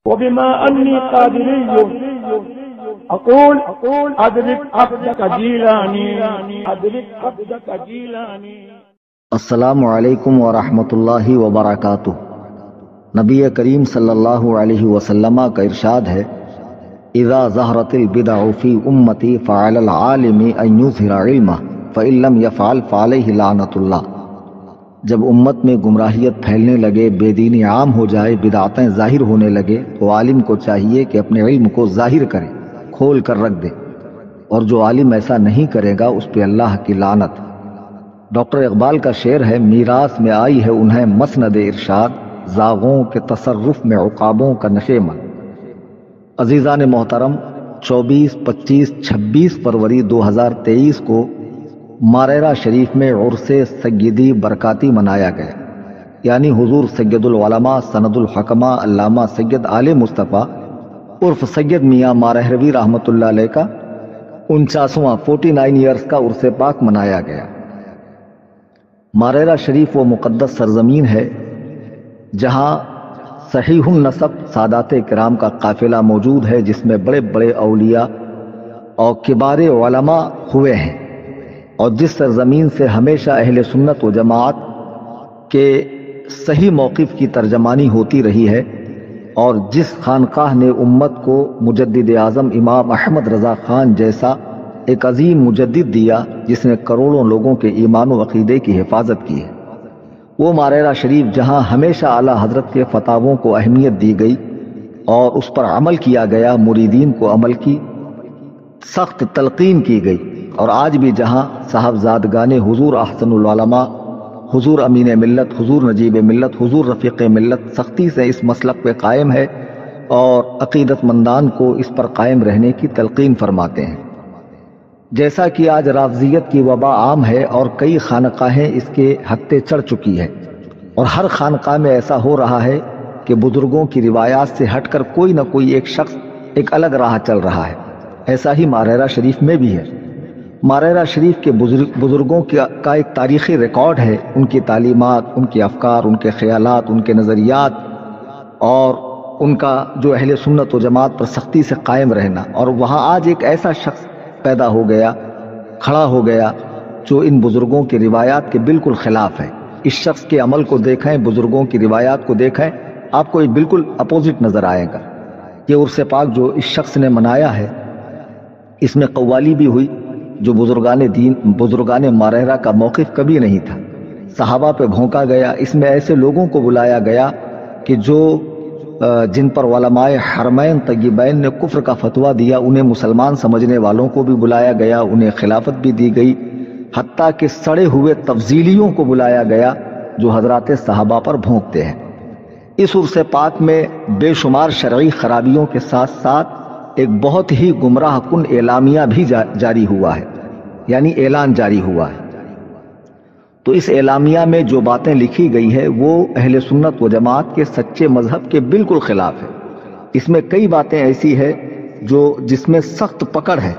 وبما أني قادري أقول أدرك عبدك جيلاني أدرك عبدك جيلاني۔ السلام علیکم ورحمۃ اللہ وبرکاتہ۔ نبی کریم صلی اللہ علیہ وسلم کا ارشاد ہے، اذا ظہرت البدع فی امتی فعلی العالم ان یظہر علمہ فإن لم یفعل فعلیہ لعنۃ اللہ۔ جب امت میں گمراہیت پھیلنے لگے، بے دینی عام ہو جائے، بدعتیں ظاہر ہونے لگے، تو عالم کو چاہیے کہ اپنے علم کو ظاہر کرے، کھول کر رکھ دے، اور جو عالم ایسا نہیں کرے گا اس پہ اللہ کی لعنت۔ ڈاکٹر اقبال کا شعر ہے، میراث میں آئی ہے انہیں مسند ارشاد، زاغوں کے تصرف میں عقابوں کا نشیمن۔ عزیزان محترم، 24، 25، 26 فروری 2023 کو ماریرا شریف میں عرس سیدی برکاتی منایا گیا، یعنی حضور سید العلماء سند الحکمہ علامہ سید آل مصطفیٰ عرف سید میاں مارہروی رحمۃ اللہ علیہ کا 49واں 49 ایئرز کا عرس پاک منایا گیا۔ ماریرا شریف وہ مقدس سرزمین ہے جہاں صحیح النسب سادات کرام کا قافلہ موجود ہے، جس میں بڑے بڑے اولیاء اور کبار علماء ہوئے ہیں، اور جس سرزمین سے ہمیشہ اہل سنت و جماعت کے صحیح موقف کی ترجمانی ہوتی رہی ہے، اور جس خانقاہ نے امت کو مجدد اعظم امام احمد رضا خان جیسا ایک عظیم مجدد دیا، جس نے کروڑوں لوگوں کے ایمان و عقیدے کی حفاظت کی ہے، وہ ماریرا شریف جہاں ہمیشہ اعلیٰ حضرت کے فتاووں کو اہمیت دی گئی اور اس پر عمل کیا گیا، مریدین کو عمل کی سخت تلقین کی گئی، اور آج بھی جہاں صاحبزادگان حضور احسن العلماء، حضور امین ملت، حضور نجیب ملت، حضور رفیق ملت سختی سے اس مسلک پہ قائم ہے اور عقیدت مندان کو اس پر قائم رہنے کی تلقین فرماتے ہیں۔ جیسا کہ آج رافضیت کی وبا عام ہے اور کئی خانقاہیں اس کے ہتھے چڑھ چکی ہے، اور ہر خانقاہ میں ایسا ہو رہا ہے کہ بزرگوں کی روایات سے ہٹ کر کوئی نہ کوئی ایک شخص ایک الگ راہ چل رہا ہے۔ ایسا ہی ماریرا شریف میں بھی ہے۔ ماریرا شریف کے بزرگوں کا ایک تاریخی ریکارڈ ہے، ان کی تعلیمات، ان کے افکار، ان کے خیالات، ان کے نظریات، اور ان کا جو اہل سنت و جماعت پر سختی سے قائم رہنا۔ اور وہاں آج ایک ایسا شخص پیدا ہو گیا، کھڑا ہو گیا، جو ان بزرگوں کی روایات کے بالکل خلاف ہے۔ اس شخص کے عمل کو دیکھیں، بزرگوں کی روایات کو دیکھیں، آپ کو یہ بالکل اپوزٹ نظر آئے گا۔ یہ عرس پاک جو اس شخص نے منایا ہے، اس میں قوالی بھی ہوئی، جو بزرگان دین، بزرگان ماریرا کا موقف کبھی نہیں تھا۔ صحابہ پہ بھونکا گیا، اس میں ایسے لوگوں کو بلایا گیا کہ جو جن پر علماء حرمین طیبین نے کفر کا فتویٰ دیا، انہیں مسلمان سمجھنے والوں کو بھی بلایا گیا، انہیں خلافت بھی دی گئی، حتیٰ کہ سڑے ہوئے تفضیلیوں کو بلایا گیا جو حضرات صحابہ پر بھونکتے ہیں۔ اس عرس پاک میں بے شمار شرعی خرابیوں کے ساتھ ساتھ ایک بہت ہی گمراہ کن اعلامیہ بھی جاری ہوا ہے، یعنی اعلان جاری ہوا ہے۔ تو اس اعلامیہ میں جو باتیں لکھی گئی ہے وہ اہل سنت و جماعت کے سچے مذہب کے بالکل خلاف ہے۔ اس میں کئی باتیں ایسی ہے جس میں سخت پکڑ ہے،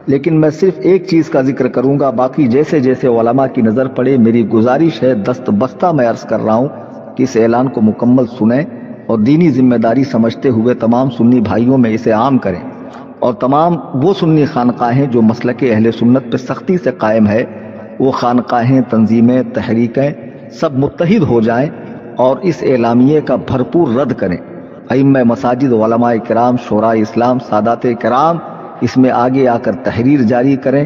لیکن میں صرف ایک چیز کا ذکر کروں گا، باقی جیسے جیسے علماء کی نظر پڑے میری گزارش ہے، دست بستہ میں عرض کر رہا ہوں کہ اس اعلان کو مکمل سنیں اور دینی ذمہ داری سمجھتے ہوئے تمام سنی بھائیوں میں اسے عام کریں، اور تمام وہ سنی خانقاہیں جو مسلک اہل سنت پہ سختی سے قائم ہے، وہ خانقاہیں، تنظیمیں، تحریکیں سب متحد ہو جائیں اور اس اعلامیے کا بھرپور رد کریں۔ ائمہ مساجد، علماء کرام، شورا اسلام، سادات کرام اس میں آگے آ کر تحریر جاری کریں،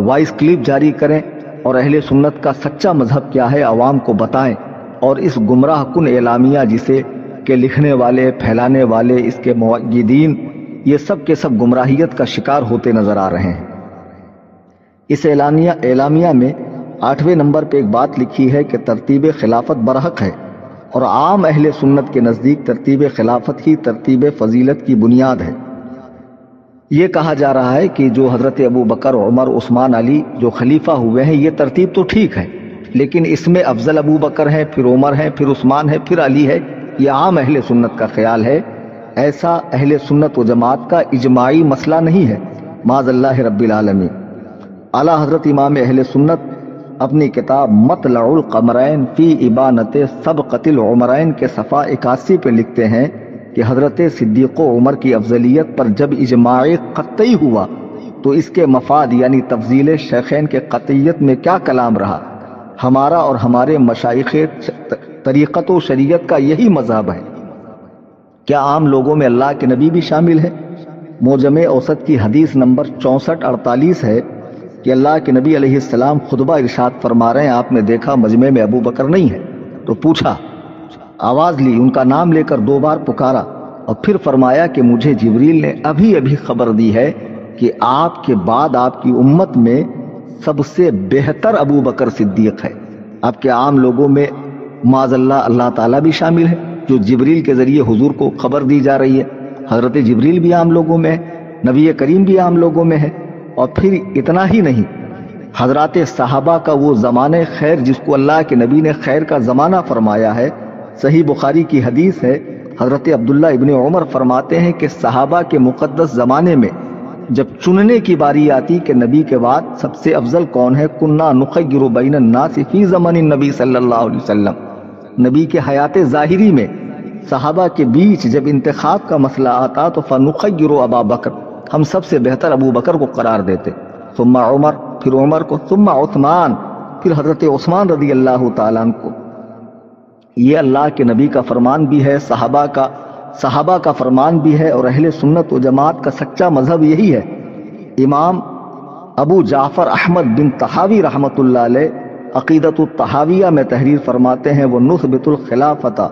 وائس کلپ جاری کریں، اور اہل سنت کا سچا مذہب کیا ہے عوام کو بتائیں، اور اس گمراہ کن اعلامیہ جسے کہ لکھنے والے، پھیلانے والے، اس کے مؤیدین، یہ سب کے سب گمراہیت کا شکار ہوتے نظر آ رہے ہیں۔ اس اعلامیہ میں 8ویں نمبر پہ ایک بات لکھی ہے کہ ترتیب خلافت برحق ہے، اور عام اہل سنت کے نزدیک ترتیب خلافت ہی ترتیب فضیلت کی بنیاد ہے۔ یہ کہا جا رہا ہے کہ جو حضرت ابو بکر، عمر، عثمان، علی جو خلیفہ ہوئے ہیں، یہ ترتیب تو ٹھیک ہے، لیکن اس میں افضل ابو بکر ہیں، پھر عمر ہیں، پھر عثمان ہے، پھر علی ہے، یہ عام اہل سنت کا خیال ہے۔ ایسا اہل سنت و جماعت کا اجماعی مسئلہ نہیں ہے، معاذ اللہ رب العالمین۔ اعلیٰ حضرت امام اہل سنت اپنی کتاب مطلع القمرین فی ابانت سبقت العمرین کے صفحہ 81 پہ لکھتے ہیں کہ حضرت صدیق و عمر کی افضلیت پر جب اجماع قطعی ہوا تو اس کے مفاد یعنی تفضیل شیخین کے قطعیت میں کیا کلام رہا؟ ہمارا اور ہمارے مشائخ طریقت و شریعت کا یہی مذہب ہے۔ کیا عام لوگوں میں اللہ کے نبی بھی شامل ہے؟ موجم اوسط کی حدیث نمبر 6448 ہے کہ اللہ کے نبی علیہ السلام خطبہ ارشاد فرما رہے ہیں، آپ نے دیکھا مجمع میں ابو بکر نہیں ہے تو پوچھا، آواز لی، ان کا نام لے کر 2 بار پکارا اور پھر فرمایا کہ مجھے جبریل نے ابھی ابھی خبر دی ہے کہ آپ کے بعد آپ کی امت میں سب سے بہتر ابو بکر صدیق ہے۔ آپ کے عام لوگوں میں معاذ اللہ تعالیٰ بھی شامل ہے، جو جبریل کے ذریعے حضور کو خبر دی جا رہی ہے۔ حضرت جبریل بھی عام لوگوں میں ہے، نبی کریم بھی عام لوگوں میں ہے، اور پھر اتنا ہی نہیں، حضرات صحابہ کا وہ زمانہ خیر جس کو اللہ کے نبی نے خیر کا زمانہ فرمایا ہے، صحیح بخاری کی حدیث ہے، حضرت عبداللہ ابن عمر فرماتے ہیں کہ صحابہ کے مقدس زمانے میں جب چننے کی باری آتی کہ نبی کے بعد سب سے افضل کون ہے، کننا نخیر بین الناس فی زمن النبی صلی اللہ علیہ وسلم، نبی کے حیات ظاہری میں صحابہ کے بیچ جب انتخاب کا مسئلہ آتا تو فنخیر ابا بکر، ہم سب سے بہتر ابو بکر کو قرار دیتے، ثم عمر، پھر عمر کو، ثم عثمان، پھر حضرت عثمان رضی اللہ تعالیٰ عنہ کو۔ یہ اللہ کے نبی کا فرمان بھی ہے، صحابہ کا فرمان بھی ہے، اور اہل سنت و جماعت کا سچا مذہب یہی ہے۔ امام ابو جعفر احمد بن طحاوی رحمۃ اللہ علیہ عقیدۃ الطحاویہ میں تحریر فرماتے ہیں، وَنُثْبِتُ الْخِلَافَةَ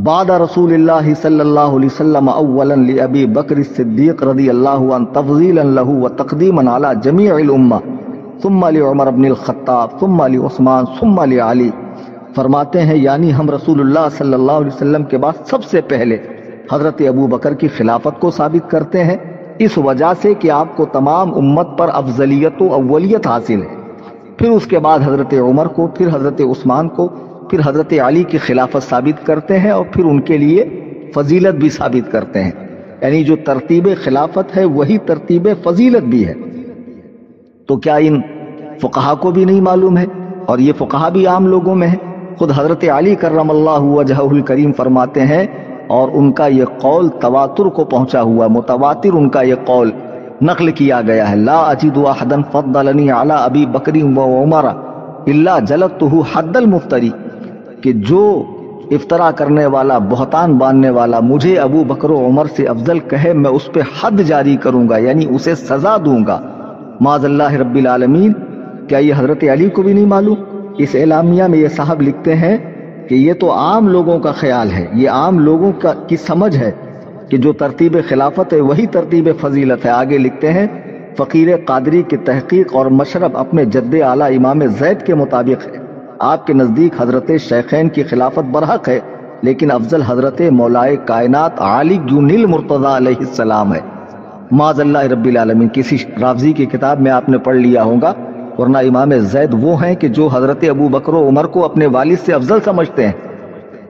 بعد رسول اللہ صلی اللہ علیہ وسلم اولا لأبی بکر الصدیق رضی اللہ عنہ تفضیلا له وتقدیما علی جمیع الامہ ثم لعمر بن الخطاب ثم لعثمان ثم لعلی۔ فرماتے ہیں یعنی ہم رسول اللہ صلی اللہ علیہ وسلم کے بعد سب سے پہلے حضرت ابو بکر کی خلافت کو ثابت کرتے ہیں، اس وجہ سے کہ آپ کو تمام امت پر افضلیت و اولیت حاصل ہے، پھر اس کے بعد حضرت عمر کو، پھر حضرت عثمان کو، پھر حضرت علی کی خلافت ثابت کرتے ہیں، اور پھر ان کے لیے فضیلت بھی ثابت کرتے ہیں، یعنی جو ترتیب خلافت ہے وہی ترتیب فضیلت بھی ہے۔ تو کیا ان فقہا کو بھی نہیں معلوم ہے؟ اور یہ فقہا بھی عام لوگوں میں ہے۔ خود حضرت علی کرم اللہ وجہہ الکریم فرماتے ہیں، اور ان کا یہ قول تواتر کو پہنچا ہوا، متواتر ان کا یہ قول نقل کیا گیا ہے، لا اجد احدا فضلنی علی ابی بکر و عمر الا جلدتہ حد المفتری، کہ جو افطرا کرنے والا، بہتان باندھنے والا مجھے ابو بکر و عمر سے افضل کہے میں اس پہ حد جاری کروں گا، یعنی اسے سزا دوں گا، معاذ اللہ رب العالمین۔ کیا یہ حضرت علی کو بھی نہیں معلوم؟ اس اعلامیہ میں یہ صاحب لکھتے ہیں کہ یہ تو عام لوگوں کا خیال ہے، یہ عام لوگوں کی سمجھ ہے کہ جو ترتیب خلافت ہے وہی ترتیب فضیلت ہے۔ آگے لکھتے ہیں، فقیر قادری کی تحقیق اور مشرب اپنے جد اعلیٰ امام زید کے مطابق ہے، آپ کے نزدیک حضرت شیخین کی خلافت برحق ہے، لیکن افضل حضرت مولائے کائنات علی جنیل مرتضی علیہ السلام ہے، معاذ اللہ رب العالمین۔ کسی رافضی کی کتاب میں آپ نے پڑھ لیا ہوگا، ورنہ امام زید وہ ہیں کہ جو حضرت ابو بکر و عمر کو اپنے والد سے افضل سمجھتے ہیں،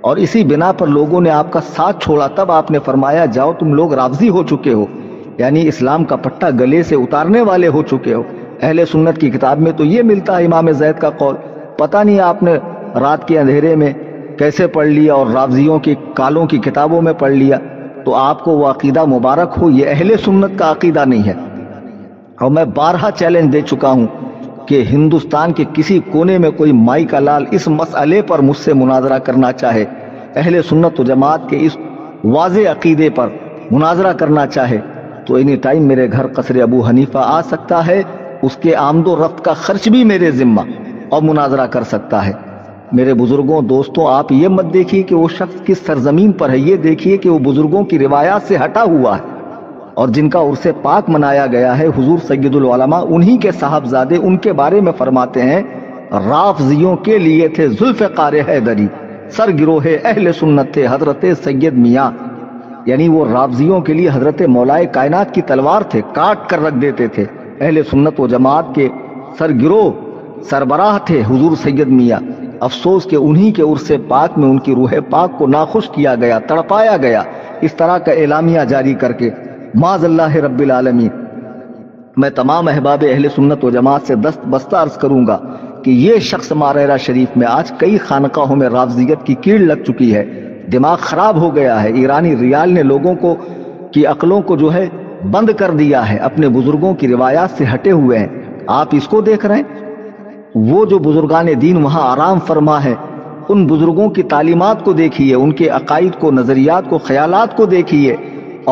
اور اسی بنا پر لوگوں نے آپ کا ساتھ چھوڑا، تب آپ نے فرمایا جاؤ تم لوگ رافضی ہو چکے ہو، یعنی اسلام کا پٹا گلے سے اتارنے والے ہو چکے ہو۔ اہل سنت کی کتاب میں تو یہ ملتا ہے امام زید کا قول، پتہ نہیں آپ نے رات کے اندھیرے میں کیسے پڑھ لیا اور رافضیوں کی کالوں کی کتابوں میں پڑھ لیا، تو آپ کو وہ عقیدہ مبارک ہو، یہ اہل سنت کا عقیدہ نہیں ہے۔ اور میں بارہا چیلنج دے چکا ہوں کہ ہندوستان کے کسی کونے میں کوئی مائی کا لال اس مسئلے پر مجھ سے مناظرہ کرنا چاہے، اہل سنت و جماعت کے اس واضح عقیدے پر مناظرہ کرنا چاہے، تو اینی ٹائم میرے گھر قصر ابو حنیفہ آ سکتا ہے، اس کے آمد و رفت کا خرچ بھی میرے ذمہ، اور مناظرہ کر سکتا ہے۔ میرے بزرگوں، دوستوں، آپ یہ مت دیکھیے کہ وہ شخص کس سرزمین پر ہے، یہ دیکھیے کہ وہ بزرگوں کی روایات سے ہٹا ہوا ہے، اور جن کا عرس پاک منایا گیا ہے، حضور سید العلماء انہی کے صاحبزادے ان کے بارے میں فرماتے ہیں، رافضیوں کے لیے تھے ذوالفقار حیدری، سر گروہ اہل سنت تھے حضرت سید میاں، یعنی وہ رافضیوں کے لیے حضرت مولائے کائنات کی تلوار تھے، کاٹ کر رکھ دیتے تھے۔ اہل سنت و جماعت کے سر گروہ سربراہ تھے حضور سید میاں، افسوس کہ انہی کے عرس پاک میں ان کی روح پاک کو ناخوش کیا گیا، تڑپایا گیا، اس طرح کا اعلامیہ جاری کر کے، معاذ اللہ رب العالمین۔ میں تمام احباب اہل سنت و جماعت سے دست بستہ عرض کروں گا کہ یہ شخص ماریرا شریف میں آج کئی خانقاہوں میں رافضیت کی کیڑ لگ چکی ہے، دماغ خراب ہو گیا ہے. ایرانی ریال نے لوگوں کو کی عقلوں کو جو ہے بند کر دیا ہے، اپنے بزرگوں کی روایات سے ہٹے ہوئے ہیں. آپ اس کو دیکھ رہے ہیں. وہ جو بزرگان دین وہاں آرام فرما ہے، ان بزرگوں کی تعلیمات کو دیکھیے، ان کے عقائد کو، نظریات کو، خیالات کو دیکھیے،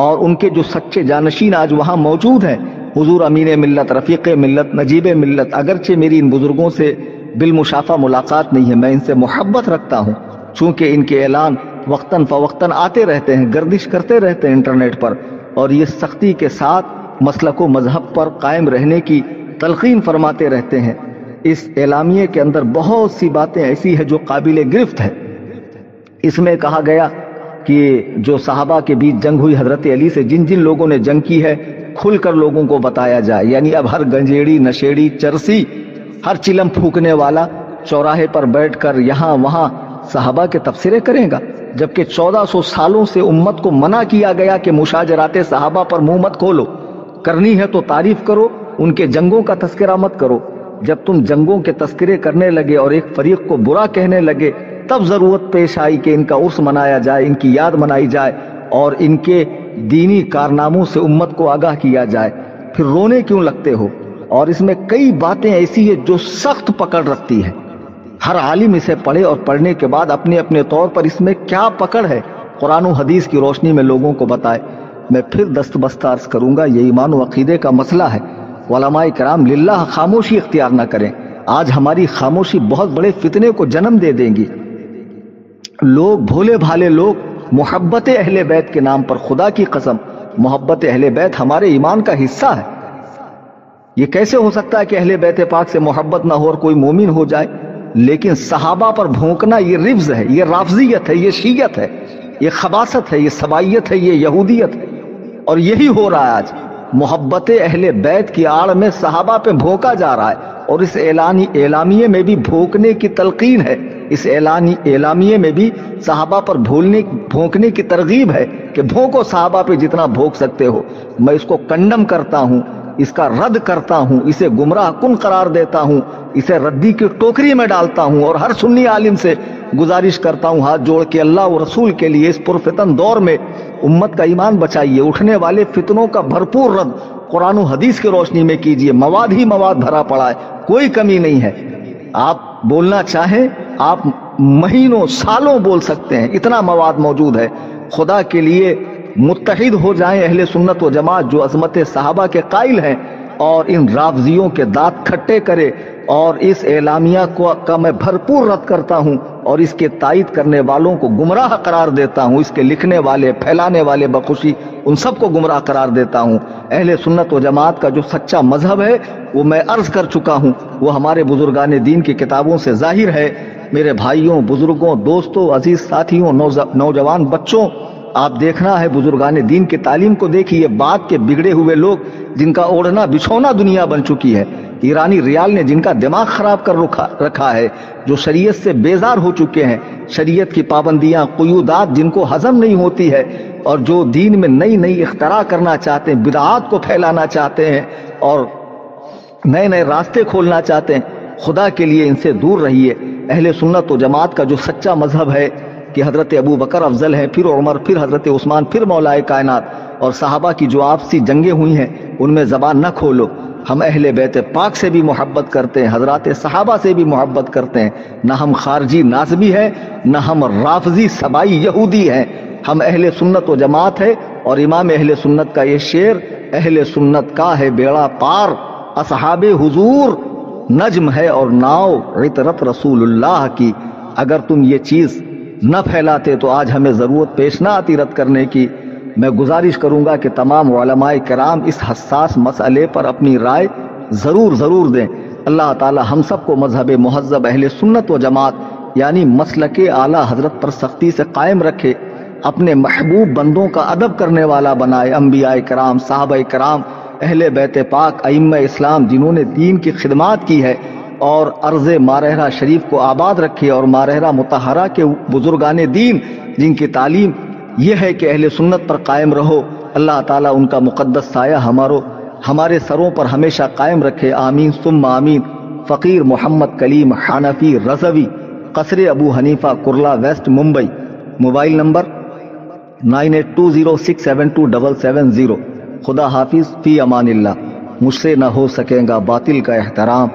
اور ان کے جو سچے جانشین آج وہاں موجود ہیں، حضور امین ملت، رفیق ملت، نجیب ملت. اگرچہ میری ان بزرگوں سے بالمشافہ ملاقات نہیں ہے، میں ان سے محبت رکھتا ہوں، چونکہ ان کے اعلان وقتاً فوقتاً آتے رہتے ہیں، گردش کرتے رہتے ہیں انٹرنیٹ پر، اور یہ سختی کے ساتھ مسلک و مذہب پر قائم رہنے کی تلقین فرماتے رہتے ہیں. اس اعلامیے کے اندر بہت سی باتیں ایسی ہیں جو قابل گرفت ہے. اس میں کہا گیا کہ جو صحابہ کے بیچ جنگ ہوئی حضرت علی سے، جن جن لوگوں نے جنگ کی ہے کھل کر لوگوں کو بتایا جائے. یعنی اب ہر گنجیڑی، نشیڑی، چرسی، ہر چلم پھونکنے والا چوراہے پر بیٹھ کر یہاں وہاں صحابہ کے تبصرے کرے گا، جبکہ 1400 سالوں سے امت کو منع کیا گیا کہ مشاجرات صحابہ پر منہ مت کھولو، کرنی ہے تو تعریف کرو، ان کے جنگوں کا تذکرہ مت کرو. جب تم جنگوں کے تذکرے کرنے لگے اور ایک فریق کو برا کہنے لگے، تب ضرورت پیش آئی کہ ان کا عرس منایا جائے، ان کی یاد منائی جائے، اور ان کے دینی کارناموں سے امت کو آگاہ کیا جائے. پھر رونے کیوں لگتے ہو؟ اور اس میں کئی باتیں ایسی ہیں جو سخت پکڑ رکھتی ہے. ہر عالم اسے پڑھے اور پڑھنے کے بعد اپنے اپنے طور پر اس میں کیا پکڑ ہے قرآن و حدیث کی روشنی میں لوگوں کو بتائے. میں پھر دست بستہ عرض کروں گا، یہ ایمان و عقیدے کا مسئلہ ہے. علماء کرام للہ خاموشی اختیار نہ کریں. آج ہماری خاموشی بہت بڑے فتنے کو جنم دے دیں گی. لوگ، بھولے بھالے لوگ، محبت اہل بیت کے نام پر، خدا کی قسم محبت اہل بیت ہمارے ایمان کا حصہ ہے. یہ کیسے ہو سکتا ہے کہ اہل بیت پاک سے محبت نہ ہو اور کوئی مومن ہو جائے؟ لیکن صحابہ پر بھونکنا یہ رفض ہے، یہ رافضیت ہے، یہ شیعت ہے، یہ خباثت ہے، یہ سبائیت ہے، یہ یہودیت ہے. اور یہی ہو رہا ہے آج. محبت اہل بیت کی آڑ میں صحابہ پہ بھونکا جا رہا ہے، اور اس اعلامیے میں بھی بھونکنے کی تلقین ہے. اس اعلامیے میں بھی صحابہ پر بھونکنے کی ترغیب ہے کہ بھونکو، صحابہ پہ جتنا بھونک سکتے ہو. میں اس کو کنڈم کرتا ہوں، اس کا رد کرتا ہوں، اسے گمراہ کن قرار دیتا ہوں، اسے ردی کی ٹوکری میں ڈالتا ہوں، اور ہر سنی عالم سے گزارش کرتا ہوں ہاتھ جوڑ کے، اللہ و رسول کے لیے اس پرفتن دور میں امت کا ایمان بچائیے. اٹھنے والے فتنوں کا بھرپور رد قرآن و حدیث کی روشنی میں کیجیے. مواد ہی مواد بھرا پڑا ہے، کوئی کمی نہیں ہے. آپ بولنا چاہیں آپ مہینوں سالوں بول سکتے ہیں، اتنا مواد موجود ہے. خدا کے لیے متحد ہو جائیں اہل سنت و جماعت جو عظمت صحابہ کے قائل ہیں، اور ان رافضیوں کے دانت کھٹے کرے. اور اس اعلامیہ کا میں بھرپور رد کرتا ہوں، اور اس کے تائید کرنے والوں کو گمراہ قرار دیتا ہوں. اس کے لکھنے والے، پھیلانے والے بخوشی، ان سب کو گمراہ قرار دیتا ہوں. اہل سنت و جماعت کا جو سچا مذہب ہے وہ میں عرض کر چکا ہوں، وہ ہمارے بزرگان دین کی کتابوں سے ظاہر ہے. میرے بھائیوں، بزرگوں، دوستوں، عزیز ساتھیوں، نوجوان بچوں، آپ دیکھنا ہے بزرگان دین کی تعلیم کو دیکھیے. بات کے بگڑے ہوئے لوگ جن کا اوڑھنا بچھونا دنیا بن چکی ہے، ایرانی ریال نے جن کا دماغ خراب کر رکھا ہے، جو شریعت سے بیزار ہو چکے ہیں، شریعت کی پابندیاں، قیودات جن کو ہضم نہیں ہوتی ہے، اور جو دین میں نئی نئی اختراع کرنا چاہتے ہیں، بدعات کو پھیلانا چاہتے ہیں، اور نئے نئے راستے کھولنا چاہتے ہیں. خدا کے لیے ان سے دور رہیے. اہل سنت و جماعت کا جو سچا مذہب ہے کہ حضرت ابو بکر افضل ہیں، پھر عمر، پھر حضرت عثمان، پھر مولائے کائنات، اور صحابہ کی جو آپسی جنگیں ہوئی ہیں ان میں زبان نہ کھولو. ہم اہل بیت پاک سے بھی محبت کرتے ہیں، حضرات صحابہ سے بھی محبت کرتے ہیں. نہ ہم خارجی ناصبی ہیں، نہ ہم رافضی سبائی یہودی ہیں. ہم اہل سنت و جماعت ہے. اور امام اہل سنت کا یہ شعر، اہل سنت کا ہے بیڑا پار، اصحاب حضور نجم ہے اور ناؤ عطرت رسول اللہ کی. اگر تم یہ چیز نہ پھیلاتے تو آج ہمیں ضرورت پیش نہ آتی رد کرنے کی. میں گزارش کروں گا کہ تمام علماء کرام اس حساس مسئلے پر اپنی رائے ضرور دیں. اللہ تعالی ہم سب کو مذہب مہذب اہل سنت و جماعت یعنی مسلک اعلیٰ حضرت پر سختی سے قائم رکھے، اپنے محبوب بندوں کا ادب کرنے والا بنائے. انبیاء کرام، صحابہ کرام، اہل بیت پاک، ائمہ اسلام جنہوں نے دین کی خدمات کی ہے، اور ارض مارہرہ شریف کو آباد رکھے، اور مارہرہ مطہرہ کے بزرگان دین جن کی تعلیم یہ ہے کہ اہل سنت پر قائم رہو. اللہ تعالیٰ ان کا مقدس سایہ ہمارے سروں پر ہمیشہ قائم رکھے. آمین ثم آمین. فقیر محمد کلیم Hanafi Rizvi, Qasr Abu Hanifa, Kurla west, Mumbai. Mobile number 9820672770۔ خدا حافظ، فی امان اللہ۔ مجھ سے نہ ہو سکے گا باطل کا احترام،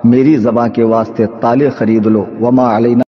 میری زباں کے واسطے تالے خرید لو، وما علینا